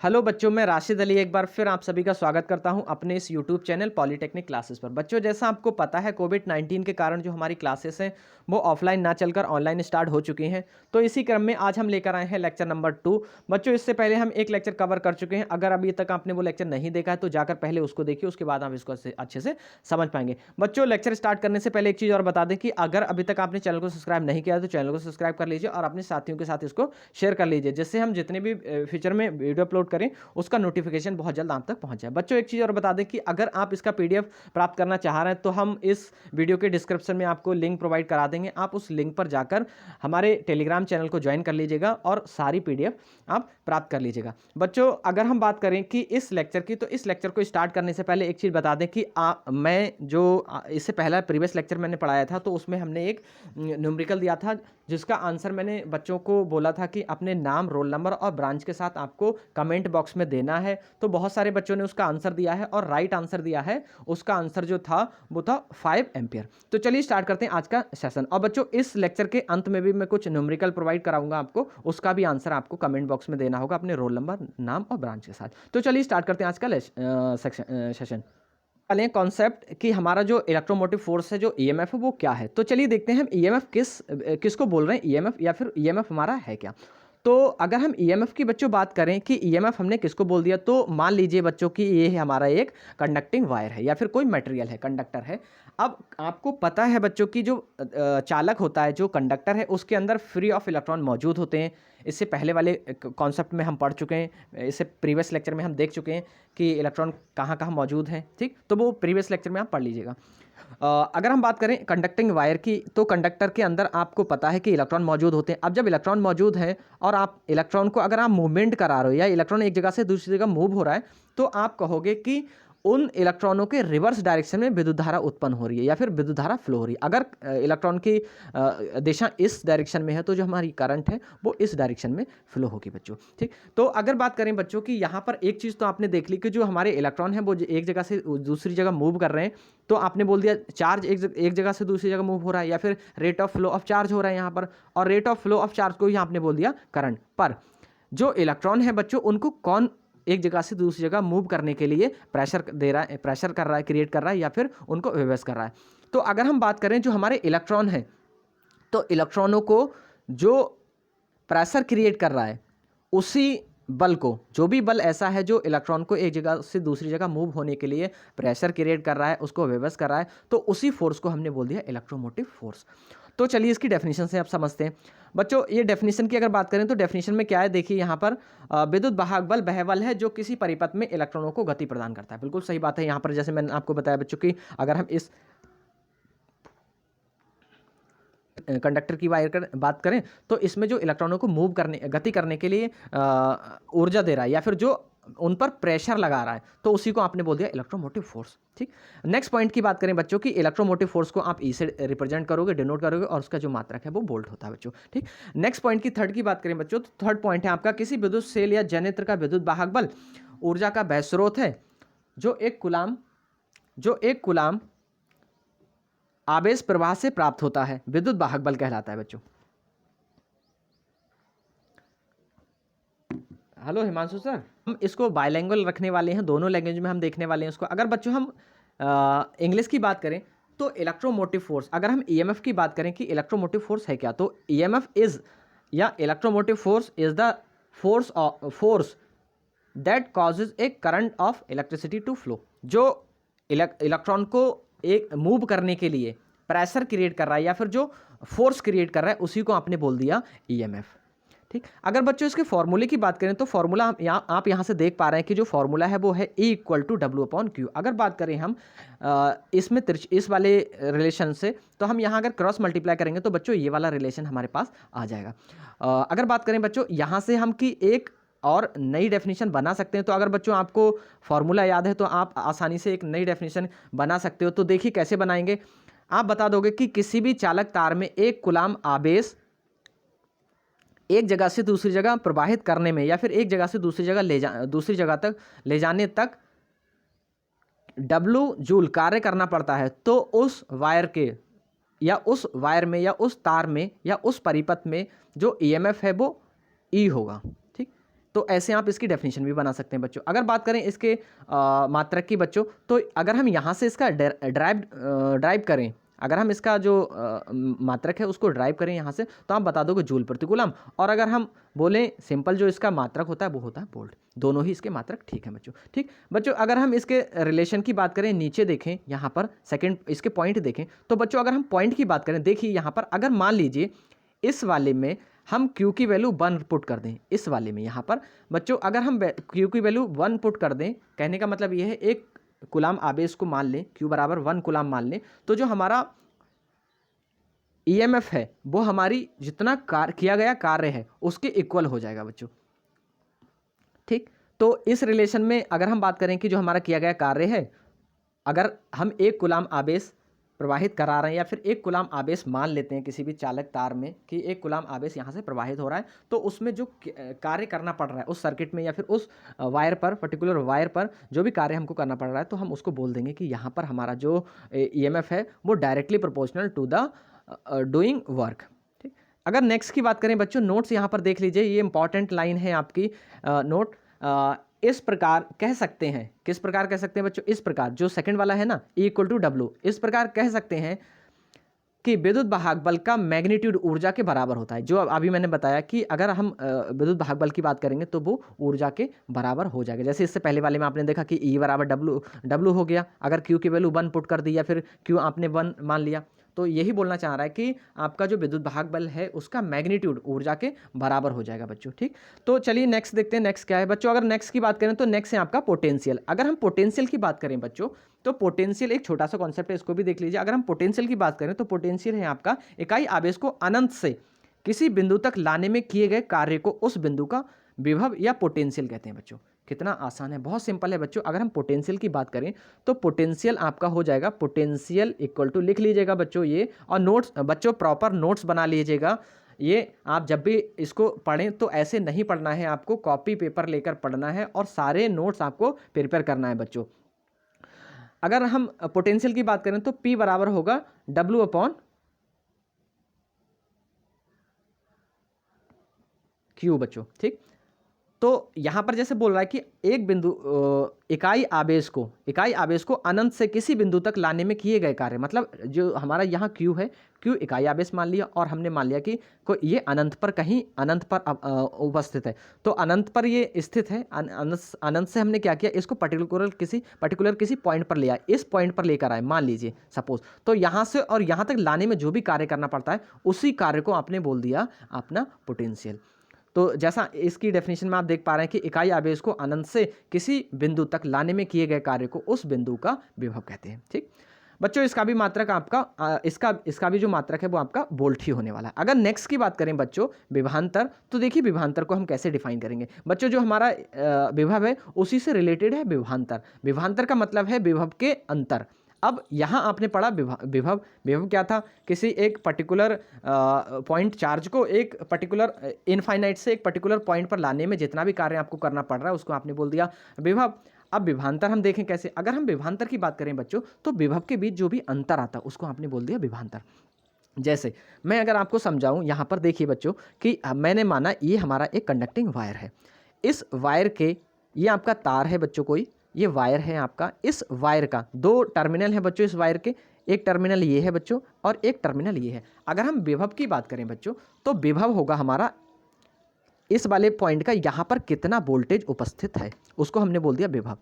Hello बच्चों, मैं राशिद अली एक बार फिर आप सभी का स्वागत करता हूं अपने इस यूट्यूब चैनल पॉलीटेक्निक क्लासेस पर। बच्चों, जैसा आपको पता है कोविड-19 के कारण जो हमारी क्लासेस हैं वो ऑफलाइन ना चलकर ऑनलाइन स्टार्ट हो चुकी हैं। तो इसी क्रम में आज हम लेकर आए हैं लेक्चर नंबर 2। बच्चों, इससे पहले हम एक लेक्चर कवर कर चुके हैं। अगर अभी तक आपने वो लेक्चर नहीं देखा है तो जाकर पहले उसको देखिए, उसके बाद आप इसको अच्छे से समझ पाएंगे। बच्चों, लेक्चर स्टार्ट करने से पहले एक चीज़ और बता दें कि अगर अभी तक आपने चैनल को सब्सक्राइब नहीं किया तो चैनल को सब्सक्राइब कर लीजिए और अपने साथियों के साथ इसको शेयर कर लीजिए, जिससे हम जितने भी फ्यूचर में वीडियो अपलोड करें उसका नोटिफिकेशन बहुत जल्द आप तक पहुंच जाए। बच्चों, एक चीज़ और बता दें कि अगर आप इसका पीडीएफ प्राप्त करना चाह रहे हैं तो हम इस वीडियो के डिस्क्रिप्शन में आपको लिंक प्रोवाइड करा देंगे। आप उस लिंक पर जाकर हमारे टेलीग्राम चैनल को ज्वाइन कर लीजिएगा और सारी पीडीएफ आप प्राप्त कर लीजिएगा। बच्चों, अगर हम बात करें कि इस लेक्चर की, तो इस लेक्चर को स्टार्ट करने से पहले एक चीज़ बता दें कि मैं जो इससे पहला प्रीवियस लेक्चर मैंने पढ़ाया था तो उसमें हमने एक न्यूमेरिकल दिया था जिसका आंसर मैंने बच्चों को बोला था कि अपने नाम, रोल नंबर और ब्रांच के साथ आपको कमेंट बॉक्स में देना है। तो बहुत सारे बच्चों ने उसका आंसर दिया है और राइट आंसर दिया है। उसका आंसर जो था वो था 5 एम्पियर। तो चलिए स्टार्ट करते हैं आज का सेशन। और बच्चों, इस लेक्चर के अंत में भी मैं कुछ न्यूमेरिकल प्रोवाइड कराऊंगा आपको, उसका भी आंसर आपको कमेंट बॉक्स में देना होगा अपने रोल नंबर, नाम और ब्रांच के साथ। तो चलिए स्टार्ट करते हैं आज का सेशन। वाले कॉन्सेप्ट कि हमारा जो इलेक्ट्रोमोटिव फोर्स है, जो ईएमएफ है, वो क्या है। तो चलिए देखते हैं हम ईएमएफ किसको बोल रहे हैं, ईएमएफ या फिर ईएमएफ हमारा है क्या। तो अगर हम ईएमएफ की बच्चों बात करें कि ईएमएफ हमने किसको बोल दिया, तो मान लीजिए बच्चों कि ये हमारा एक कंडक्टिंग वायर है या फिर कोई मटेरियल है, कंडक्टर है। अब आपको पता है बच्चों की जो चालक होता है, जो कंडक्टर है, उसके अंदर फ्री ऑफ इलेक्ट्रॉन मौजूद होते हैं। इससे पहले वाले कॉन्सेप्ट में हम पढ़ चुके हैं, इससे प्रीवियस लेक्चर में हम देख चुके हैं कि इलेक्ट्रॉन कहाँ कहाँ मौजूद हैं। ठीक, तो वो प्रीवियस लेक्चर में आप पढ़ लीजिएगा। अगर हम बात करें कंडक्टिंग वायर की, तो कंडक्टर के अंदर आपको पता है कि इलेक्ट्रॉन मौजूद होते हैं। अब जब इलेक्ट्रॉन मौजूद है और आप इलेक्ट्रॉन को अगर आप मूवमेंट करा रहे हो या इलेक्ट्रॉन एक जगह से दूसरी जगह मूव हो रहा है, तो आप कहोगे कि उन इलेक्ट्रॉनों के रिवर्स डायरेक्शन में विद्युत धारा उत्पन्न हो रही है या फिर विद्युत धारा फ्लो हो रही है। अगर इलेक्ट्रॉन की दिशा इस डायरेक्शन में है तो जो हमारी करंट है वो इस डायरेक्शन में फ्लो होगी बच्चों। ठीक, तो अगर बात करें बच्चों कि यहाँ पर एक चीज़ तो आपने देख ली कि जो हमारे इलेक्ट्रॉन है वो एक जगह से दूसरी जगह मूव कर रहे हैं, तो आपने बोल दिया चार्ज एक जगह से दूसरी जगह मूव हो रहा है या फिर rate of flow of charge हो रहा है यहाँ पर, और rate of flow of charge को ही आपने बोल दिया करंट। पर जो इलेक्ट्रॉन है बच्चों, उनको कौन एक जगह से दूसरी जगह मूव करने के लिए प्रेशर दे रहा है, प्रेशर कर रहा है, क्रिएट कर रहा है या फिर उनको विवश कर रहा है। तो अगर हम बात करें जो हमारे इलेक्ट्रॉन है, तो इलेक्ट्रॉनों को जो प्रेशर क्रिएट कर रहा है, उसी बल को, जो भी बल ऐसा है जो इलेक्ट्रॉन को एक जगह से दूसरी जगह मूव होने के लिए प्रेशर क्रिएट कर रहा है, उसको विवश कर रहा है, तो उसी फोर्स को हमने बोल दिया इलेक्ट्रोमोटिव फोर्स। तो चलिए इसकी डेफिनेशन से आप समझते हैं बच्चों। ये डेफिनेशन की अगर बात करें तो डेफिनेशन में क्या है, देखिए यहाँ पर विद्युत वाहक बल वह बल है जो किसी परिपथ में इलेक्ट्रॉनों को गति प्रदान करता है। बिल्कुल सही बात है। यहाँ पर जैसे मैंने आपको बताया बच्चों कि अगर हम इस कंडक्टर की वायर कर बात करें तो इसमें जो इलेक्ट्रॉनों को मूव करने, गति करने के लिए ऊर्जा दे रहा है या फिर जो उन पर प्रेशर लगा रहा है, तो उसी को आपने बोल दिया इलेक्ट्रोमोटिव फोर्स। ठीक, नेक्स्ट पॉइंट की बात करें बच्चों कि इलेक्ट्रोमोटिव फोर्स को आप ई से रिप्रेजेंट करोगे, डिनोट करोगे, और उसका जो मात्रक है वो वोल्ट होता है बच्चों। ठीक, नेक्स्ट पॉइंट की थर्ड की बात करें बच्चों, तो थर्ड पॉइंट है आपका किसी विद्युत सेल या जनरेटर का विद्युत वाहक बल ऊर्जा का वह स्रोत है जो एक कुलाम आवेश प्रवाह से प्राप्त होता है, विद्युत वाहक बल कहलाता है बच्चों। हेलो हिमांशु सर, हम इसको बायलैंग्वेज रखने वाले हैं, दोनों लैंग्वेज में हम देखने वाले हैं उसको। अगर बच्चों हम इंग्लिश की बात करें तो इलेक्ट्रोमोटिव फोर्स, अगर हम ईएमएफ की बात करें कि इलेक्ट्रोमोटिव फोर्स है क्या, तो ईएमएफ इज या electromotive force is the force that causes a current of electricity to flow. जो इलेक्ट्रॉन को एक मूव करने के लिए प्रेशर क्रिएट कर रहा है या फिर जो फोर्स क्रिएट कर रहा है, उसी को आपने बोल दिया ईएमएफ। ठीक, अगर बच्चों इसके फॉर्मूले की बात करें तो फॉर्मूला आप यहाँ से देख पा रहे हैं कि जो फॉर्मूला है वो है E=W/Q। अगर बात करें हम इसमें इस वाले रिलेशन से, तो हम यहाँ अगर क्रॉस मल्टीप्लाई करेंगे तो बच्चों ये वाला रिलेशन हमारे पास आ जाएगा। अगर बात करें बच्चों यहाँ से हम कि एक और नई डेफिनेशन बना सकते हैं, तो अगर बच्चों आपको फॉर्मूला याद है तो आप आसानी से एक नई डेफिनेशन बना सकते हो। तो देखिए कैसे बनाएंगे, आप बता दोगे कि किसी भी चालक तार में एक कुलाम आवेश एक जगह से दूसरी जगह प्रवाहित करने में या फिर एक जगह से दूसरी जगह तक ले जाने तक W जूल कार्य करना पड़ता है, तो उस वायर के या उस वायर में या उस तार में या उस परिपथ में जो ईएमएफ है वो E होगा। ठीक, तो ऐसे आप इसकी डेफिनेशन भी बना सकते हैं बच्चों। अगर बात करें इसके मात्रक की बच्चों, तो अगर हम यहाँ से इसका ड्राइव करें, अगर हम इसका जो मात्रक है उसको ड्राइव करें यहाँ से, तो आप बता दोगे जूल प्रति कूलम। और अगर हम बोलें सिंपल जो इसका मात्रक होता है वो होता है वोल्ट। दोनों ही इसके मात्रक ठीक है बच्चों। ठीक बच्चों, अगर हम इसके रिलेशन की बात करें, नीचे देखें यहाँ पर सेकंड इसके पॉइंट देखें, तो बच्चों अगर हम पॉइंट की बात करें, देखिए यहाँ पर अगर मान लीजिए इस वाले में हम Q की वैल्यू 1 पुट कर दें, इस वाले में यहाँ पर बच्चों अगर हम Q की वैल्यू 1 पुट कर दें, कहने का मतलब ये है एक कुलाम आवेश को मान लें, Q बराबर 1 कुलाम मान लें, तो जो हमारा EMF है वो हमारी जितना किया गया कार्य है उसके इक्वल हो जाएगा बच्चों। ठीक, तो इस रिलेशन में अगर हम बात करें कि जो हमारा किया गया कार्य है, अगर हम 1 कुलाम आवेश प्रवाहित करा रहे हैं या फिर 1 कुलाम आवेश मान लेते हैं किसी भी चालक तार में कि 1 कुलाम आवेश यहाँ से प्रवाहित हो रहा है, तो उसमें जो कार्य करना पड़ रहा है उस सर्किट में या फिर उस वायर पर, पर्टिकुलर वायर पर जो भी कार्य हमको करना पड़ रहा है, तो हम उसको बोल देंगे कि यहाँ पर हमारा जो EMF है वो directly proportional to the doing work. ठीक, अगर नेक्स्ट की बात करें बच्चों, नोट्स यहाँ पर देख लीजिए, ये इंपॉर्टेंट लाइन है आपकी नोट। इस प्रकार कह सकते हैं, किस प्रकार कह सकते हैं बच्चों, इस प्रकार जो सेकंड वाला है ना E इक्वल टू W, इस प्रकार कह सकते हैं कि विद्युत वाहक बल का मैग्नीट्यूड ऊर्जा के बराबर होता है। जो अभी मैंने बताया कि अगर हम विद्युत वाहक बल की बात करेंगे तो वो ऊर्जा के बराबर हो जाएगा। जैसे इससे पहले वाले में आपने देखा कि E बराबर W हो गया, अगर Q की वैल्यू 1 पुट कर दी या फिर Q आपने 1 मान लिया, तो यही बोलना चाह रहा है कि आपका जो विद्युत वाहक बल है उसका मैग्नीट्यूड ऊर्जा के बराबर हो जाएगा बच्चों। ठीक, तो चलिए नेक्स्ट देखते हैं, नेक्स्ट क्या है बच्चों। अगर नेक्स्ट की बात करें तो नेक्स्ट है आपका पोटेंशियल। अगर हम पोटेंशियल की बात करें बच्चों, तो पोटेंशियल एक छोटा सा कॉन्सेप्ट है, इसको भी देख लीजिए। अगर हम पोटेंशियल की बात करें तो पोटेंशियल है आपका इकाई आवेश को अनंत से किसी बिंदु तक लाने में किए गए कार्य को उस बिंदु का विभव या पोटेंशियल कहते हैं बच्चों। कितना आसान है, बहुत सिंपल है बच्चों। अगर हम पोटेंशियल की बात करें तो पोटेंशियल आपका हो जाएगा पोटेंशियल इक्वल टू, लिख लीजिएगा बच्चों ये, और नोट्स बच्चों प्रॉपर नोट्स बना लीजिएगा। ये आप जब भी इसको पढ़ें तो ऐसे नहीं पढ़ना है, आपको कॉपी पेपर लेकर पढ़ना है और सारे नोट्स आपको प्रिपेयर करना है बच्चों। अगर हम पोटेंशियल की बात करें तो P बराबर होगा W अपॉन Q बच्चों। ठीक, तो यहाँ पर जैसे बोल रहा है कि एक बिंदु इकाई आवेश को अनंत से किसी बिंदु तक लाने में किए गए कार्य, मतलब जो हमारा यहाँ Q है, Q इकाई आवेश मान लिया और हमने मान लिया कि ये अनंत पर कहीं अनंत पर उपस्थित है, तो अनंत पर ये स्थित है। अनंत से हमने क्या किया, इसको पर्टिकुलर किसी पॉइंट पर लिया, इस पॉइंट पर लेकर आए मान लीजिए सपोज, तो यहाँ से और यहाँ तक लाने में जो भी कार्य करना पड़ता है उसी कार्य को आपने बोल दिया अपना पोटेंशियल। तो जैसा इसकी डेफिनेशन में आप देख पा रहे हैं कि इकाई आवेश को अनंत से किसी बिंदु तक लाने में किए गए कार्य को उस बिंदु का विभव कहते हैं। ठीक बच्चों, इसका भी मात्रक आपका इसका भी जो मात्रक है वो आपका वोल्ट ही होने वाला है। अगर नेक्स्ट की बात करें बच्चों विभवांतर, तो देखिए विभवांतर को हम कैसे डिफाइन करेंगे बच्चों। जो हमारा विभव है उसी से रिलेटेड है विभवांतर। विभवांतर का मतलब है विभव के अंतर। अब यहाँ आपने पढ़ा विभव क्या था, किसी एक पर्टिकुलर पॉइंट चार्ज को एक पर्टिकुलर इनफाइनाइट से एक पर्टिकुलर पॉइंट पर लाने में जितना भी कार्य आपको करना पड़ रहा है उसको आपने बोल दिया विभव। अब विभवांतर हम देखें कैसे। अगर हम विभवांतर की बात करें बच्चों तो विभव के बीच जो भी अंतर आता है उसको आपने बोल दिया विभवांतर। जैसे मैं अगर आपको समझाऊं, यहाँ पर देखिए बच्चों कि मैंने माना ये हमारा एक कंडक्टिंग वायर है, इस वायर के ये आपका तार है बच्चों, कोई ये वायर है आपका, इस वायर का 2 टर्मिनल है बच्चों, इस वायर के एक टर्मिनल ये है बच्चों और एक टर्मिनल ये है। अगर हम विभव की बात करें बच्चों तो विभव होगा हमारा इस वाले पॉइंट का यहाँ पर कितना वोल्टेज उपस्थित है उसको हमने बोल दिया विभव।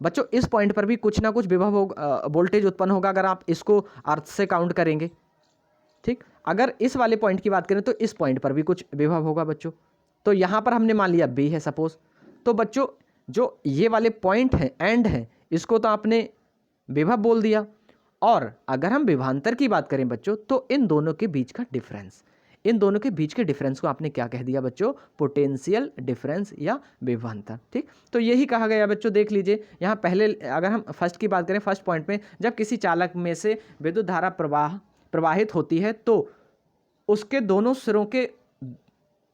बच्चों इस पॉइंट पर भी कुछ ना कुछ विभव होगा, वोल्टेज उत्पन्न होगा अगर आप इसको अर्थ से काउंट करेंगे। ठीक, अगर इस वाले पॉइंट की बात करें तो इस पॉइंट पर भी कुछ विभव होगा बच्चों। तो यहाँ पर हमने मान लिया B है सपोज, तो बच्चों जो ये वाले पॉइंट हैं एंड है इसको तो आपने विभव बोल दिया। और अगर हम विभवांतर की बात करें बच्चों तो इन दोनों के बीच का डिफरेंस, इन दोनों के बीच के डिफरेंस को आपने क्या कह दिया बच्चों, पोटेंशियल डिफरेंस या विभवांतर। ठीक, तो यही कहा गया बच्चों। देख लीजिए यहाँ पहले अगर हम फर्स्ट की बात करें, फर्स्ट पॉइंट में जब किसी चालक में से विद्युत धारा प्रवाहित होती है तो उसके दोनों सिरों के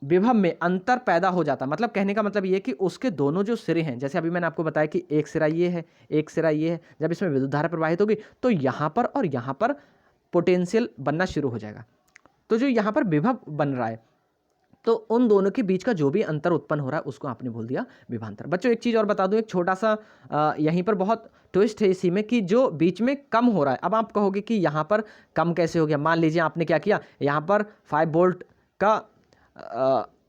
विभव में अंतर पैदा हो जाता, मतलब कहने का मतलब ये कि उसके दोनों जो सिरे हैं, जैसे अभी मैंने आपको बताया कि एक सिरा ये है एक सिरा ये है, जब इसमें विद्युत धारा प्रवाहित होगी तो यहाँ पर और यहाँ पर पोटेंशियल बनना शुरू हो जाएगा। तो जो यहाँ पर विभव बन रहा है तो उन दोनों के बीच का जो भी अंतर उत्पन्न हो रहा है उसको आपने बोल दिया विभवांतर। बच्चों एक चीज़ और बता दूं, एक छोटा सा यहीं पर बहुत ट्विस्ट है इसी में कि जो बीच में कम हो रहा है, अब आप कहोगे कि यहाँ पर कम कैसे हो गया। मान लीजिए आपने क्या किया, यहाँ पर 5 वोल्ट का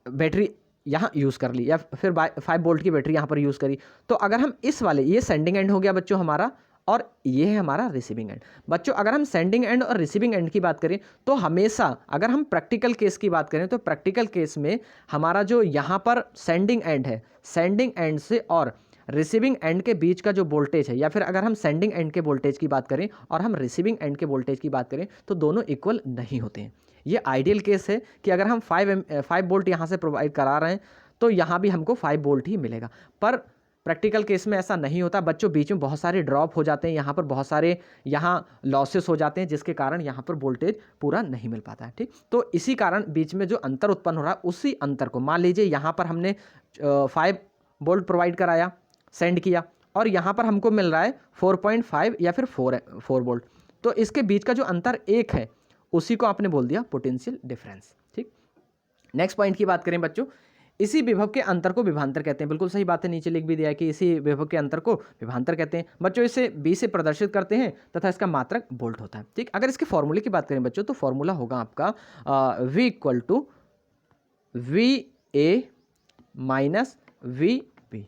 बैटरी यहाँ यूज़ कर ली, या फिर 5 वोल्ट की बैटरी यहाँ पर यूज़ करी। तो अगर हम इस वाले, ये सेंडिंग एंड हो गया बच्चों हमारा, और ये है हमारा रिसीविंग एंड। बच्चों अगर हम सेंडिंग एंड और रिसीविंग एंड की बात करें तो हमेशा, अगर हम प्रैक्टिकल केस की बात करें तो प्रैक्टिकल केस में हमारा जो यहाँ पर सेंडिंग एंड है, सेंडिंग एंड से और रिसीविंग एंड के बीच का जो वोल्टेज है, या फिर अगर हम सेंडिंग एंड के वोल्टेज की बात करें और हम रिसीविंग एंड के वोल्टेज की बात करें तो दोनों इक्वल नहीं होते हैं। ये आइडियल केस है कि अगर हम 5 वोल्ट यहाँ से प्रोवाइड करा रहे हैं तो यहाँ भी हमको 5 वोल्ट ही मिलेगा, पर प्रैक्टिकल केस में ऐसा नहीं होता बच्चों। बीच में बहुत सारे ड्रॉप हो जाते हैं, यहाँ पर बहुत सारे यहाँ लॉसेस हो जाते हैं, जिसके कारण यहाँ पर वोल्टेज पूरा नहीं मिल पाता है। ठीक, तो इसी कारण बीच में जो अंतर उत्पन्न हो रहा है उसी अंतर को, मान लीजिए यहाँ पर हमने 5 वोल्ट प्रोवाइड कराया, सेंड किया, और यहाँ पर हमको मिल रहा है 4.5 या फिर 4 वोल्ट, तो इसके बीच का जो अंतर 1 है उसी को आपने बोल दिया पोटेंशियल डिफरेंस। ठीक, नेक्स्ट पॉइंट की बात करें बच्चों, इसी विभव के अंतर को विभवांतर कहते हैं। बिल्कुल सही बात है, नीचे लिख भी दिया है कि इसी विभव के अंतर को विभवांतर कहते हैं। बच्चों इसे बी से प्रदर्शित करते हैं तथा इसका मात्रक वोल्ट होता है। ठीक, अगर इसके फॉर्मूले की बात करें बच्चों तो फॉर्मूला होगा आपका V equal to VA minus VB,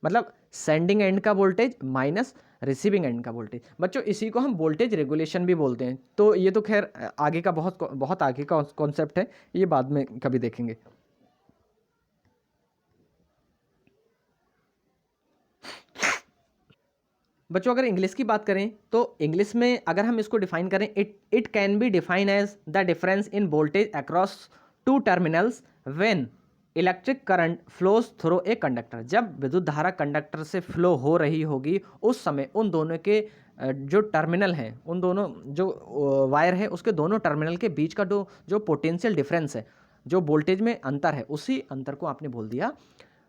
मतलब सेंडिंग एंड का वोल्टेज माइनस रिसीविंग एंड का वोल्टेज। बच्चों इसी को हम वोल्टेज रेगुलेशन भी बोलते हैं। तो ये तो खैर आगे का बहुत आगे का कॉन्सेप्ट है, ये बाद में कभी देखेंगे। बच्चों अगर इंग्लिश की बात करें तो इंग्लिश में अगर हम इसको डिफाइन करें, it can be define as the difference in voltage across 2 terminals when electric current flows through a conductor. जब विद्युत धारा कंडक्टर से फ्लो हो रही होगी उस समय उन दोनों के जो टर्मिनल हैं, उन दोनों जो वायर है उसके दोनों टर्मिनल के बीच का जो पोटेंशियल डिफरेंस है, जो वोल्टेज में अंतर है, उसी अंतर को आपने बोल दिया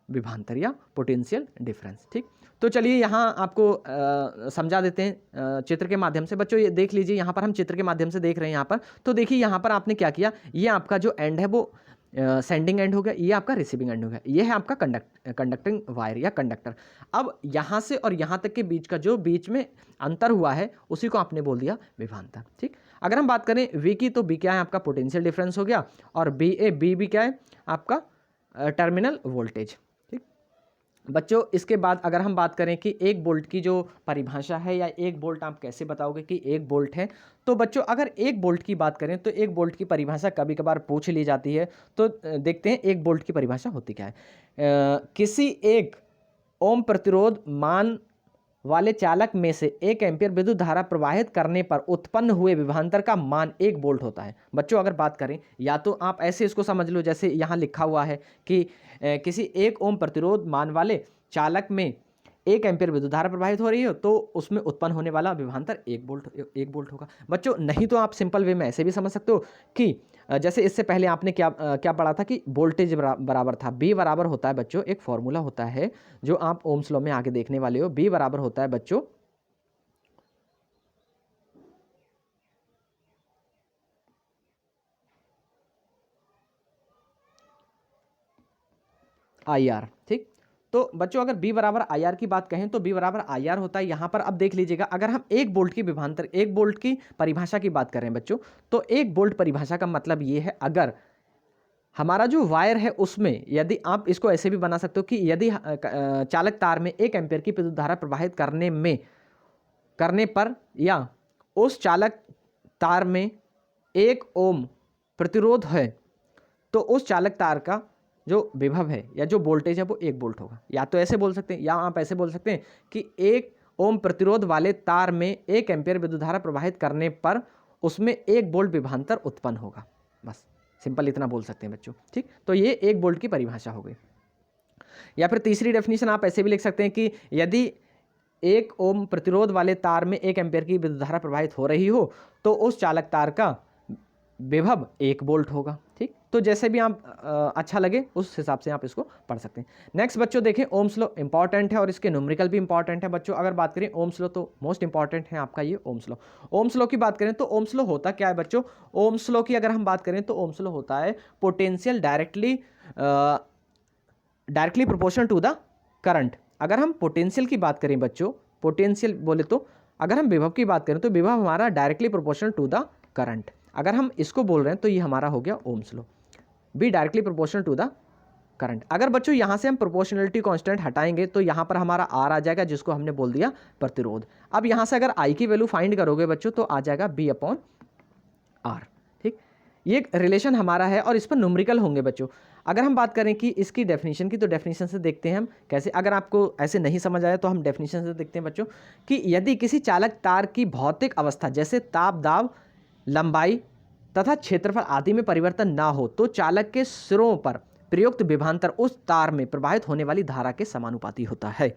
विभवांतर या पोटेंशियल डिफरेंस। ठीक, तो चलिए यहाँ आपको समझा देते हैं चित्र के माध्यम से। बच्चों ये देख लीजिए, यहाँ पर हम चित्र के माध्यम से देख रहे हैं। यहाँ पर तो देखिए, यहाँ पर आपने क्या किया, ये आपका जो एंड है वो सेंडिंग एंड हो गया, ये आपका रिसीविंग एंड हो गया, ये है आपका कंडक्टिंग वायर या कंडक्टर। अब यहाँ से और यहाँ तक के बीच का जो बीच में अंतर हुआ है उसी को आपने बोल दिया विभवांतर। ठीक, अगर हम बात करें V की तो B क्या है आपका पोटेंशियल डिफरेंस हो गया, और B क्या है आपका टर्मिनल वोल्टेज। बच्चों इसके बाद अगर हम बात करें कि 1 वोल्ट की जो परिभाषा है, या 1 वोल्ट आप कैसे बताओगे कि 1 वोल्ट है, तो बच्चों अगर 1 वोल्ट की बात करें तो 1 वोल्ट की परिभाषा कभी कभार पूछ ली जाती है। तो देखते हैं 1 वोल्ट की परिभाषा होती क्या है। किसी एक ओम प्रतिरोध मान वाले चालक में से 1 एम्पीयर विद्युत धारा प्रवाहित करने पर उत्पन्न हुए विभवांतर का मान 1 वोल्ट होता है। बच्चों अगर बात करें, या तो आप ऐसे इसको समझ लो जैसे यहाँ लिखा हुआ है कि किसी 1 ओम प्रतिरोध मान वाले चालक में 1 एम्पीयर विद्युत धारा प्रवाहित हो रही हो तो उसमें उत्पन्न होने वाला विभवांतर 1 वोल्ट होगा। बच्चों नहीं तो आप सिंपल वे में ऐसे भी समझ सकते हो कि जैसे इससे पहले आपने क्या पढ़ा था कि वोल्टेज बराबर था, B बराबर होता है बच्चों, एक फॉर्मूला होता है जो आप ओम्स लॉ में आगे देखने वाले हो। B बराबर होता है बच्चों IR। ठीक, तो बच्चों अगर B बराबर IR की बात कहें तो B बराबर IR होता है। यहाँ पर अब देख लीजिएगा, अगर हम 1 वोल्ट की विभवांतर 1 वोल्ट की परिभाषा की बात करें बच्चों, तो 1 वोल्ट परिभाषा का मतलब ये है, अगर हमारा जो वायर है उसमें, यदि आप इसको ऐसे भी बना सकते हो कि यदि चालक तार में 1 एम्पीयर की विद्युत धारा प्रवाहित करने पर, या उस चालक तार में 1 ओम प्रतिरोध है, तो उस चालक तार का जो विभव है या जो वोल्टेज है वो 1 वोल्ट होगा। या तो ऐसे बोल सकते हैं, या आप ऐसे बोल सकते हैं कि 1 ओम प्रतिरोध वाले तार में 1 एम्पीयर विद्युत धारा प्रवाहित करने पर उसमें 1 वोल्ट विभवांतर उत्पन्न होगा। बस सिंपल इतना बोल सकते हैं बच्चों। ठीक, तो ये 1 वोल्ट की परिभाषा हो गई। या फिर तीसरी डेफिनेशन आप ऐसे भी लिख सकते हैं कि यदि 1 ओम प्रतिरोध वाले तार में 1 एम्पीयर की विद्युत धारा प्रवाहित हो रही हो तो उस चालक तार का विभव 1 वोल्ट होगा। ठीक, तो जैसे भी आप अच्छा लगे उस हिसाब से आप इसको पढ़ सकते हैं। नेक्स्ट बच्चों देखें, ओम्स लॉ इंपॉर्टेंट है और इसके न्यूमेरिकल भी इंपॉर्टेंट है बच्चों। अगर बात करें ओम्स लॉ, तो मोस्ट इंपॉर्टेंट है आपका ये ओम्स लॉ। ओम्स लॉ की बात करें तो ओम्स लॉ होता क्या है बच्चों? ओम्स लॉ की अगर हम बात करें तो ओम्स लॉ होता है potential directly proportional to the current. अगर हम पोटेंशियल की बात करें बच्चों, पोटेंशियल बोले तो अगर हम विभव की बात करें तो विभव हमारा directly proportional to the current. अगर हम इसको बोल रहे हैं तो ये हमारा हो गया Ohm's law, V directly proportional to the current. अगर बच्चों यहाँ से हम प्रोपोर्शनलिटी कांस्टेंट हटाएंगे तो यहाँ पर हमारा आर आ जाएगा, जिसको हमने बोल दिया प्रतिरोध। अब यहाँ से अगर आई की वैल्यू फाइंड करोगे बच्चों तो आ जाएगा बी अपॉन आर। ठीक, ये रिलेशन हमारा है और इस पर न्यूमेरिकल होंगे बच्चों। अगर हम बात करें कि इसकी डेफिनेशन की, तो डेफिनेशन से देखते हैं हम कैसे। अगर आपको ऐसे नहीं समझ आया तो हम डेफिनेशन से देखते हैं बच्चों कि यदि किसी चालक तार की भौतिक अवस्था जैसे ताप, दाब, लंबाई तथा क्षेत्रफल आदि में परिवर्तन ना हो तो चालक के सिरों पर प्रयुक्त विभवांतर उस तार में प्रवाहित होने वाली धारा के समानुपाती होता है।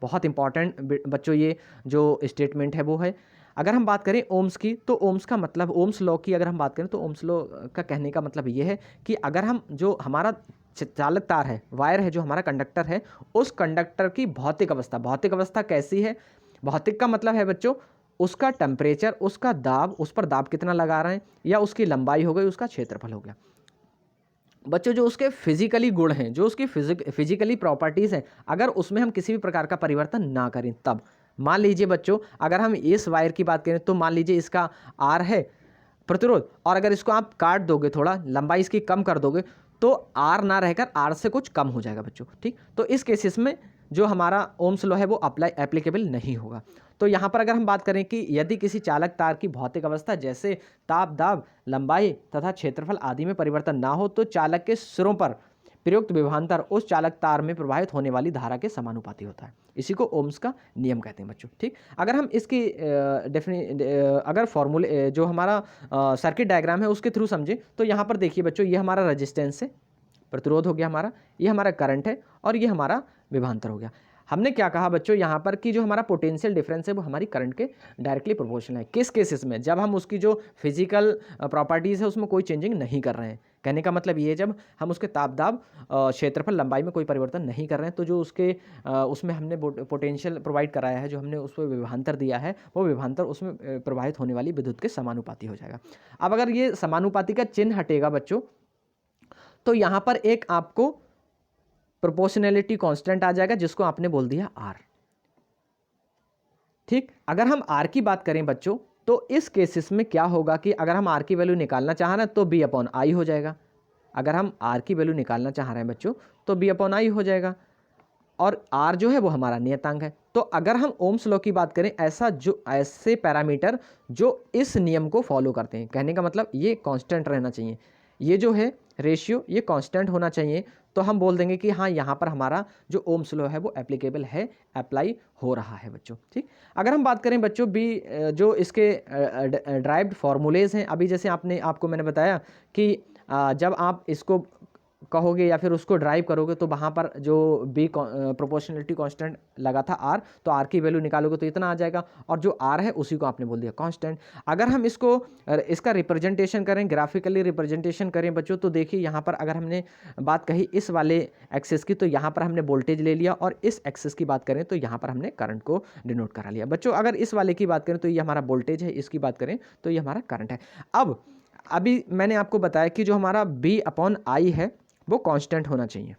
बहुत इंपॉर्टेंट बच्चों ये जो स्टेटमेंट है वो है। अगर हम बात करें ओम्स की, तो ओम्स का मतलब, ओम्स लॉ की अगर हम बात करें तो ओम्स लॉ का कहने का मतलब ये है कि अगर हम जो हमारा चालक तार है, वायर है, जो हमारा कंडक्टर है, उस कंडक्टर की भौतिक अवस्था, भौतिक अवस्था कैसी है? भौतिक का मतलब है बच्चों उसका टेम्परेचर, उसका दाब, उस पर दाब कितना लगा रहे हैं, या उसकी लंबाई हो गई, उसका क्षेत्रफल हो गया बच्चों, जो उसके फिजिकली गुण हैं, जो उसकी फिजिकली प्रॉपर्टीज़ हैं, अगर उसमें हम किसी भी प्रकार का परिवर्तन ना करें तब। मान लीजिए बच्चों अगर हम इस वायर की बात करें तो मान लीजिए इसका आर है प्रतिरोध, और अगर इसको आप काट दोगे, थोड़ा लंबाई इसकी कम कर दोगे, तो आर ना रहकर आर से कुछ कम हो जाएगा बच्चों। ठीक, तो इस केसेस में जो हमारा ओम्स लॉ है वो एप्लीकेबल नहीं होगा। तो यहाँ पर अगर हम बात करें कि यदि किसी चालक तार की भौतिक अवस्था जैसे ताप, दाब, लंबाई तथा क्षेत्रफल आदि में परिवर्तन ना हो तो चालक के सिरों पर प्रयुक्त विभवांतर उस चालक तार में प्रवाहित होने वाली धारा के समानुपाती होता है। इसी को ओम्स का नियम कहते हैं बच्चों। ठीक, अगर हम इसकी अगर फॉर्मूले जो हमारा सर्किट डायग्राम है उसके थ्रू समझें तो यहाँ पर देखिए बच्चों, ये हमारा रजिस्टेंस है, प्रतिरोध हो गया हमारा, ये हमारा करंट है और ये हमारा विभवांतर हो गया। हमने क्या कहा बच्चों यहाँ पर कि जो हमारा पोटेंशियल डिफरेंस है वो हमारी करंट के डायरेक्टली प्रोपोर्शनल है। किस केसेस में? जब हम उसकी जो फिजिकल प्रॉपर्टीज़ है उसमें कोई चेंजिंग नहीं कर रहे हैं। कहने का मतलब ये है जब हम उसके ताप, दाब, क्षेत्रफल, लंबाई में कोई परिवर्तन नहीं कर रहे हैं तो जो उसके उसमें हमने पोटेंशियल प्रोवाइड कराया है, जो हमने उस पर विभवांतर दिया है, वो विभवांतर उसमें प्रवाहित होने वाली विद्युत के समानुपाती हो जाएगा। अब अगर ये समानुपाती का चिन्ह हटेगा बच्चों तो यहाँ पर एक आपको प्रोपोर्शनैलिटी कांस्टेंट आ जाएगा, जिसको आपने बोल दिया आर। ठीक, अगर हम आर की बात करें बच्चों तो इस केसेस में क्या होगा कि अगर हम आर की वैल्यू निकालना चाह रहे हैं तो बी अपॉन आई हो जाएगा। अगर हम आर की वैल्यू निकालना चाह रहे हैं बच्चों तो बी अपॉन आई हो जाएगा, और आर जो है वो हमारा नियतांक है। तो अगर हम ओम्स लॉ की बात करें, ऐसे पैरामीटर जो इस नियम को फॉलो करते हैं, कहने का मतलब ये कांस्टेंट रहना चाहिए, ये जो है रेशियो ये कांस्टेंट होना चाहिए, तो हम बोल देंगे कि हाँ यहाँ पर हमारा जो ओम्स लॉ है वो एप्लीकेबल है, अप्लाई हो रहा है बच्चों। ठीक, अगर हम बात करें बच्चों बी जो इसके ड्राइव्ड फार्मूलेज हैं, अभी जैसे आपको मैंने बताया कि जब आप इसको कहोगे या फिर उसको ड्राइव करोगे तो वहाँ पर जो बी प्रोपोर्शनलिटी कांस्टेंट लगा था आर, तो आर की वैल्यू निकालोगे तो इतना आ जाएगा, और जो आर है उसी को आपने बोल दिया कांस्टेंट। अगर हम इसका रिप्रेजेंटेशन करें, ग्राफिकली रिप्रेजेंटेशन करें बच्चों, तो देखिए यहाँ पर अगर हमने बात कही इस वाले एक्सेस की तो यहाँ पर हमने वोल्टेज ले लिया, और इस एक्सेस की बात करें तो यहाँ पर हमने करंट को डिनोट करा लिया बच्चों। अगर इस वाले की बात करें तो ये हमारा वोल्टेज है, इसकी बात करें तो ये हमारा करंट है। अब अभी मैंने आपको बताया कि जो हमारा बी अपॉन आई है वो कांस्टेंट होना चाहिए।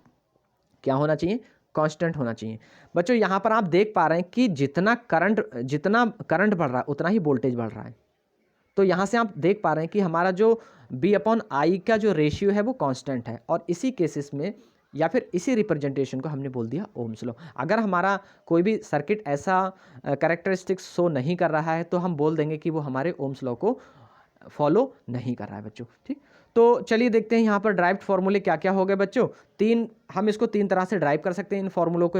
क्या होना चाहिए? कांस्टेंट होना चाहिए बच्चों। यहाँ पर आप देख पा रहे हैं कि जितना करंट बढ़ रहा है उतना ही वोल्टेज बढ़ रहा है। तो यहाँ से आप देख पा रहे हैं कि हमारा जो बी अपॉन आई का जो रेशियो है वो कांस्टेंट है, और इसी केसेस में या फिर इसी रिप्रेजेंटेशन को हमने बोल दिया ओम्स लॉ। अगर हमारा कोई भी सर्किट ऐसा कैरेक्टरिस्टिक्स शो नहीं कर रहा है तो हम बोल देंगे कि वो हमारे ओम्स लॉ को फॉलो नहीं कर रहा है बच्चों। ठीक, तो चलिए देखते हैं यहाँ पर ड्राइव्ड फॉर्मूले क्या क्या हो गए बच्चों। हम इसको तीन तरह से ड्राइव कर सकते हैं इन फॉर्मूलों को।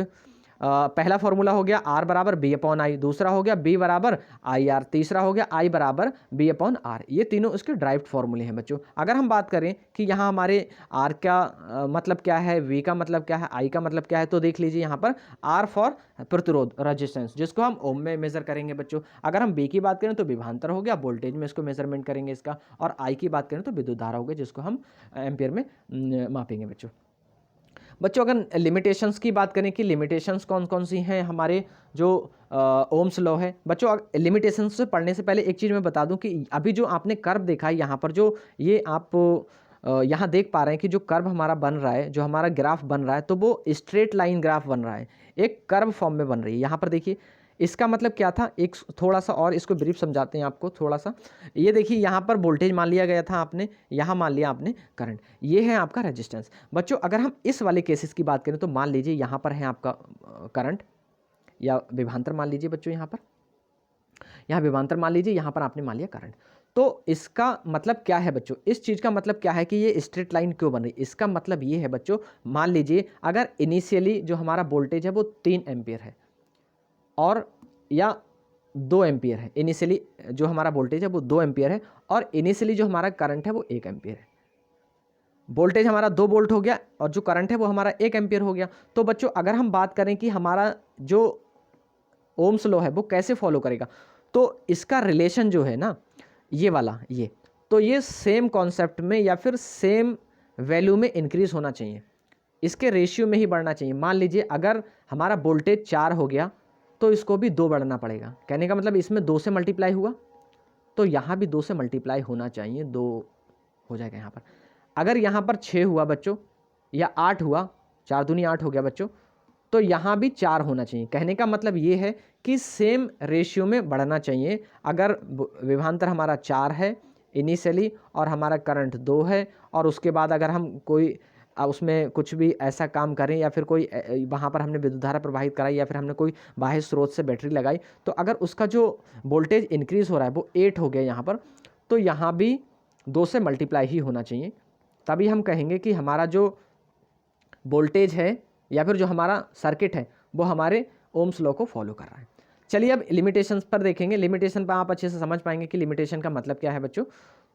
पहला फॉर्मूला हो गया R बराबर बी अपॉन आई, दूसरा हो गया B बराबर आई आर, तीसरा हो गया I बराबर बी अपॉन आर। ये तीनों इसके ड्राइव्ड फॉर्मूले हैं बच्चों। अगर हम बात करें कि यहाँ हमारे R का मतलब क्या है, V का मतलब क्या है, I का मतलब क्या है, तो देख लीजिए यहाँ पर R फॉर प्रतिरोध रेजिस्टेंस, जिसको हम ओम में मेजर करेंगे बच्चों। अगर हम B की बात करें तो विभवांतर हो गया, वोल्टेज में इसको मेजरमेंट करेंगे इसका, और I की बात करें तो विद्युत धारा हो गया, जिसको हम एम्पियर में मापेंगे बच्चों। अगर लिमिटेशंस की बात करें कि लिमिटेशंस कौन कौन सी हैं हमारे जो ओम्स लॉ है बच्चों, लिमिटेशंस से पढ़ने से पहले एक चीज़ मैं बता दूं कि अभी जो आपने कर्व देखा है यहाँ पर, जो ये आप यहाँ देख पा रहे हैं कि जो कर्व हमारा बन रहा है, जो हमारा ग्राफ बन रहा है, तो वो स्ट्रेट लाइन ग्राफ बन रहा है, एक कर्व फॉर्म में बन रही है। यहाँ पर देखिए इसका मतलब क्या था, एक थोड़ा सा और इसको ब्रीफ समझाते हैं आपको थोड़ा सा। ये देखिए यहाँ पर वोल्टेज मान लिया गया था आपने, यहाँ मान लिया आपने करंट, ये है आपका रेजिस्टेंस बच्चों। अगर हम इस वाले केसेस की बात करें तो मान लीजिए यहाँ पर है आपका करंट या विभवांतर मान लीजिए बच्चों, यहाँ विभवांतर मान लीजिए, यहाँ पर आपने मान लिया करंट। तो इसका मतलब क्या है बच्चों, इस चीज़ का मतलब क्या है कि ये स्ट्रेट लाइन क्यों बन रही है। इसका मतलब ये है बच्चों, मान लीजिए अगर इनिशियली जो हमारा वोल्टेज है वो 3 एम्पियर है और या 2 एम्पियर है, इनिशियली जो हमारा वोल्टेज है वो 2 एम्पियर है और इनिशियली जो हमारा करंट है वो 1 एम्पियर है। वोल्टेज हमारा 2 वोल्ट हो गया और जो करंट है वो हमारा 1 एम्पियर हो गया। तो बच्चों अगर हम बात करें कि हमारा जो ओम्स लॉ है वो कैसे फॉलो करेगा, तो इसका रिलेशन जो है ना ये वाला, ये तो ये सेम कॉन्सेप्ट में या फिर सेम वैल्यू में इंक्रीज होना चाहिए, इसके रेशियो में ही बढ़ना चाहिए। मान लीजिए अगर हमारा वोल्टेज 4 हो गया तो इसको भी 2 बढ़ना पड़ेगा। कहने का मतलब इसमें 2 से मल्टीप्लाई हुआ तो यहाँ भी 2 से मल्टीप्लाई होना चाहिए, 2 हो जाएगा यहाँ पर। अगर यहाँ पर 6 हुआ बच्चों या 8 हुआ, 4 दूनी 8 हो गया बच्चों, तो यहाँ भी 4 होना चाहिए। कहने का मतलब ये है कि सेम रेशियो में बढ़ना चाहिए। अगर विभवांतर हमारा 4 है इनिशियली और हमारा करंट 2 है, और उसके बाद अगर हम कोई उसमें कुछ भी ऐसा काम करें या फिर कोई वहाँ पर हमने विद्युत धारा प्रवाहित कराई या फिर हमने कोई बाह्य स्रोत से बैटरी लगाई, तो अगर उसका जो वोल्टेज इंक्रीज़ हो रहा है वो 8 हो गया यहाँ पर, तो यहाँ भी 2 से मल्टीप्लाई ही होना चाहिए। तभी हम कहेंगे कि हमारा जो वोल्टेज है या फिर जो हमारा सर्किट है वो हमारे ओम्स लॉ को फॉलो कर रहा है। चलिए अब लिमिटेशंस पर देखेंगे। लिमिटेशन पर आप अच्छे से समझ पाएंगे कि लिमिटेशन का मतलब क्या है बच्चों।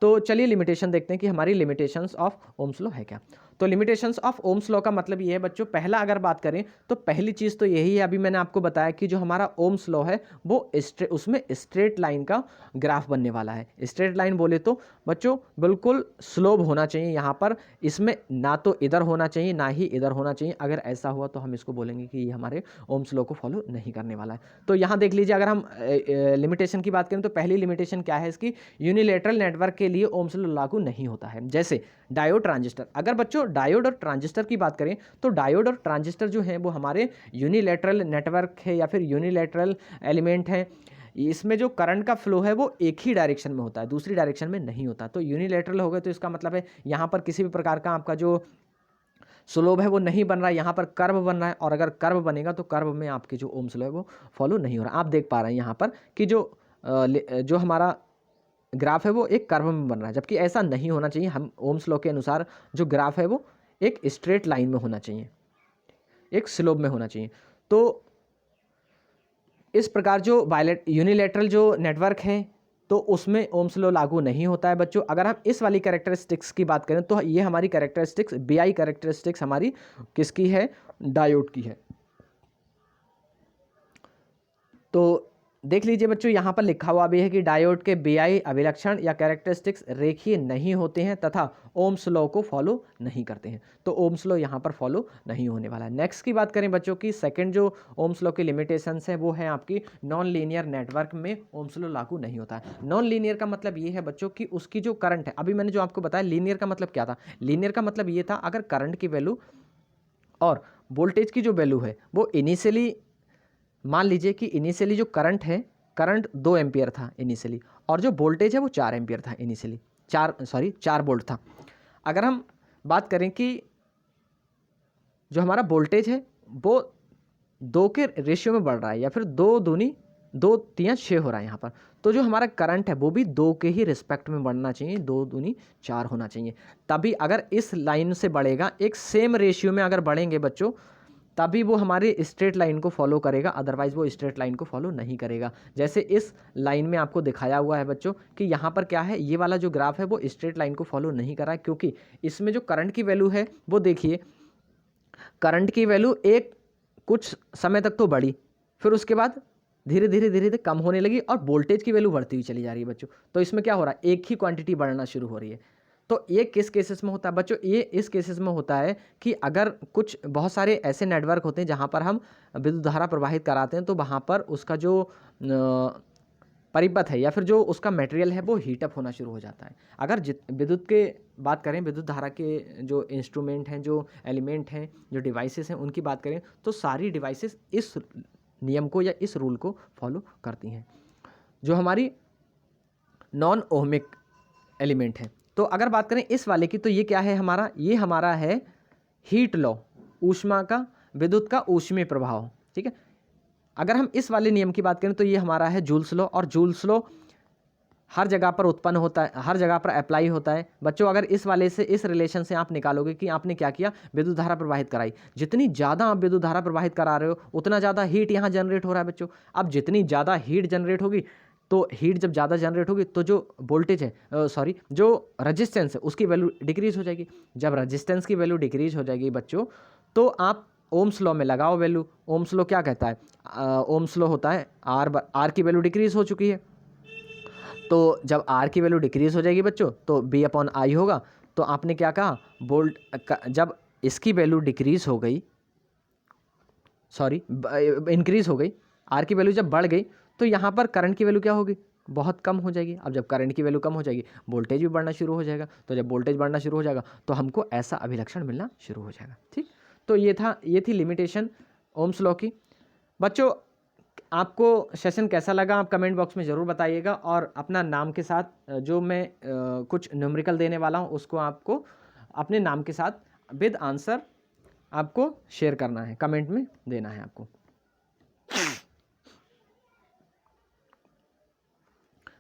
तो चलिए लिमिटेशन देखते हैं कि हमारी लिमिटेशंस ऑफ ओम्स लॉ है क्या। तो लिमिटेशंस ऑफ ओम्स लॉ का मतलब ये है बच्चों, पहला अगर बात करें तो पहली चीज़ तो यही है, अभी मैंने आपको बताया कि जो हमारा ओम्स लॉ है वो उसमें स्ट्रेट लाइन का ग्राफ बनने वाला है। स्ट्रेट लाइन बोले तो बच्चों बिल्कुल स्लोप होना चाहिए यहाँ पर, इसमें ना तो इधर होना चाहिए ना ही इधर होना चाहिए। अगर ऐसा हुआ तो हम इसको बोलेंगे कि ये हमारे ओम्स लॉ को फॉलो नहीं करने वाला है। तो यहाँ देख लीजिए, अगर हम लिमिटेशन की बात करें तो पहली लिमिटेशन क्या है इसकी, यूनिलेटरल नेटवर्क के लिए ओम्स लॉ लागू नहीं होता है। जैसे डायोड ट्रांजिस्टर, अगर बच्चों डायोड और ट्रांजिस्टर की बात करें तो डायोड और ट्रांजिस्टर जो है वो हमारे यूनिलेटरल नेटवर्क है या फिर यूनिलेटरल एलिमेंट है। इसमें जो करंट का फ्लो है वो एक ही डायरेक्शन में होता है, दूसरी डायरेक्शन में नहीं होता। तो यूनिलेटरल हो गए तो इसका मतलब है यहाँ पर किसी भी प्रकार का आपका जो स्लोप है वो नहीं बन रहा है, यहाँ पर कर्व बन रहा है। और अगर कर्व बनेगा तो कर्व में आपके जो ओम्स लॉ है वो फॉलो नहीं हो रहा। आप देख पा रहे हैं यहाँ पर कि जो हमारा ग्राफ है वो एक कर्व में बन रहा है, जबकि ऐसा नहीं होना चाहिए। हम ओम्स लॉ के अनुसार जो ग्राफ है वो एक स्ट्रेट लाइन में होना चाहिए, एक स्लोप में होना चाहिए। तो इस प्रकार जो यूनिलेटरल जो नेटवर्क है तो उसमें ओम्स लॉ लागू नहीं होता है बच्चों। अगर हम इस वाली कैरेक्टरिस्टिक्स की बात करें तो ये हमारी कैरेक्टरिस्टिक्स बीआई कैरेक्टरिस्टिक्स हमारी किसकी है, डायोड की है। तो देख लीजिए बच्चों, यहाँ पर लिखा हुआ भी है कि डायोड के बीआई अभिलक्षण या कैरेक्टरिस्टिक्स रेखीय नहीं होते हैं तथा ओम्स लॉ को फॉलो नहीं करते हैं। तो ओम्स लॉ यहाँ पर फॉलो नहीं होने वाला है। नेक्स्ट की बात करें बच्चों की, सेकंड जो ओम्स लॉ की लिमिटेशंस है वो है आपकी नॉन लीनियर नेटवर्क में ओम्स लॉ लागू नहीं होता है। नॉन लीनियर का मतलब ये है बच्चों कि उसकी जो करंट है, अभी मैंने जो आपको बताया लीनियर का मतलब क्या था, लीनियर का मतलब ये था अगर करंट की वैल्यू और वोल्टेज की जो वैल्यू है वो इनिशियली, मान लीजिए कि इनिशियली जो करंट है, करंट 2 एम्पियर था इनिशियली और जो वोल्टेज है वो 4 एम्पियर था इनिशियली, 4 वोल्ट था। अगर हम बात करें कि जो हमारा वोल्टेज है वो 2 के रेशियो में बढ़ रहा है या फिर 2 दूनी 2 3 6 हो रहा है यहाँ पर, तो जो हमारा करंट है वो भी 2 के ही रिस्पेक्ट में बढ़ना चाहिए, 2 दूनी 4 होना चाहिए। तभी अगर इस लाइन से बढ़ेगा, एक सेम रेशियो में अगर बढ़ेंगे बच्चों, तभी वो हमारे स्ट्रेट लाइन को फॉलो करेगा, अदरवाइज वो स्ट्रेट लाइन को फॉलो नहीं करेगा। जैसे इस लाइन में आपको दिखाया हुआ है बच्चों कि यहाँ पर क्या है, ये वाला जो ग्राफ है वो स्ट्रेट लाइन को फॉलो नहीं कर रहा है, क्योंकि इसमें जो करंट की वैल्यू है वो देखिए, करंट की वैल्यू एक कुछ समय तक तो बढ़ी, फिर उसके बाद धीरे धीरे धीरे धीरे कम होने लगी और वोल्टेज की वैल्यू बढ़ती हुई चली जा रही है बच्चों। तो इसमें क्या हो रहा है, एक ही क्वांटिटी बढ़ना शुरू हो रही है। तो ये किस केसेस में होता है बच्चों, ये इस केसेस में होता है कि अगर कुछ बहुत सारे ऐसे नेटवर्क होते हैं जहाँ पर हम विद्युत धारा प्रवाहित कराते हैं, तो वहाँ पर उसका जो परिपथ है या फिर जो उसका मटेरियल है वो हीटअप होना शुरू हो जाता है। अगर विद्युत के बात करें, विद्युत धारा के जो इंस्ट्रूमेंट हैं, जो एलिमेंट हैं, जो डिवाइसेस हैं, उनकी बात करें तो सारी डिवाइसेस इस नियम को या इस रूल को फॉलो करती हैं, जो हमारी नॉन ओहमिक एलिमेंट है। तो अगर बात करें इस वाले की, तो ये क्या है हमारा, ये हमारा है हीट लॉ, ऊष्मा का, विद्युत का ऊष्मीय प्रभाव, ठीक है। अगर हम इस वाले नियम की बात करें तो ये हमारा है जूल्स लॉ, और जूल्स लॉ हर जगह पर उत्पन्न होता है, हर जगह पर अप्लाई होता है बच्चों। अगर इस वाले से, इस रिलेशन से आप निकालोगे कि आपने क्या किया, विद्युत धारा प्रवाहित कराई, जितनी ज़्यादा आप विद्युत धारा प्रवाहित करा रहे हो उतना ज़्यादा हीट यहाँ जनरेट हो रहा है बच्चों। अब जितनी ज़्यादा हीट जनरेट होगी, तो हीट जब ज़्यादा जनरेट होगी तो जो वोल्टेज है, सॉरी, जो रजिस्टेंस है उसकी वैल्यू डिक्रीज हो जाएगी। जब रजिस्टेंस की वैल्यू डिक्रीज हो जाएगी बच्चों, तो आप ओम्स लॉ में लगाओ वैल्यू। ओम्स लॉ क्या कहता है, ओम्स लॉ होता है आर की वैल्यू डिक्रीज हो चुकी है, तो जब आर की वैल्यू डिक्रीज हो जाएगी बच्चों तो बी अपॉन आई होगा। तो आपने क्या कहा, जब इसकी वैल्यू डिक्रीज हो गई, सॉरी इंक्रीज हो गई, आर की वैल्यू जब बढ़ गई, तो यहाँ पर करंट की वैल्यू क्या होगी, बहुत कम हो जाएगी। अब जब करंट की वैल्यू कम हो जाएगी, वोल्टेज भी बढ़ना शुरू हो जाएगा। तो जब वोल्टेज बढ़ना शुरू हो जाएगा तो हमको ऐसा अभिलक्षण मिलना शुरू हो जाएगा, ठीक। तो ये थी लिमिटेशन ओम्स लॉ की। बच्चों, आपको सेशन कैसा लगा आप कमेंट बॉक्स में ज़रूर बताइएगा, और अपना नाम के साथ जो मैं कुछ न्यूमेरिकल देने वाला हूँ उसको आपको अपने नाम के साथ विद आंसर आपको शेयर करना है, कमेंट में देना है आपको।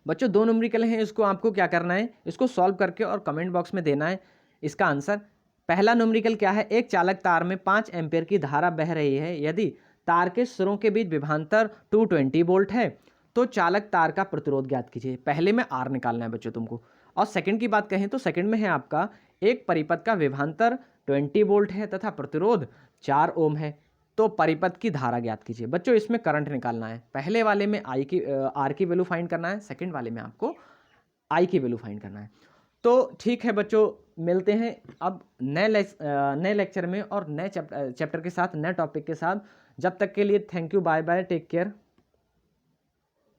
बच्चों, 2 न्यूमेरिकल हैं, इसको आपको क्या करना है, इसको सॉल्व करके और कमेंट बॉक्स में देना है इसका आंसर। पहला न्यूमेरिकल क्या है, एक चालक तार में 5 एम्पीयर की धारा बह रही है, यदि तार के सिरों के बीच विभवांतर 220 वोल्ट है तो चालक तार का प्रतिरोध ज्ञात कीजिए। पहले में आर निकालना है बच्चों तुमको। और सेकंड की बात कहें तो सेकंड में है आपका, एक परिपथ का विभवांतर 20 वोल्ट है तथा प्रतिरोध 4 ओम है, तो परिपथ की धारा ज्ञात कीजिए। बच्चों, इसमें करंट निकालना है। पहले वाले में आर की वैल्यू फाइंड करना है, सेकंड वाले में आपको आई की वैल्यू फाइंड करना है। तो ठीक है बच्चों, मिलते हैं अब नए लेक्चर में और नए चैप्टर के साथ, नए टॉपिक के साथ। जब तक के लिए thank you, bye bye, take care.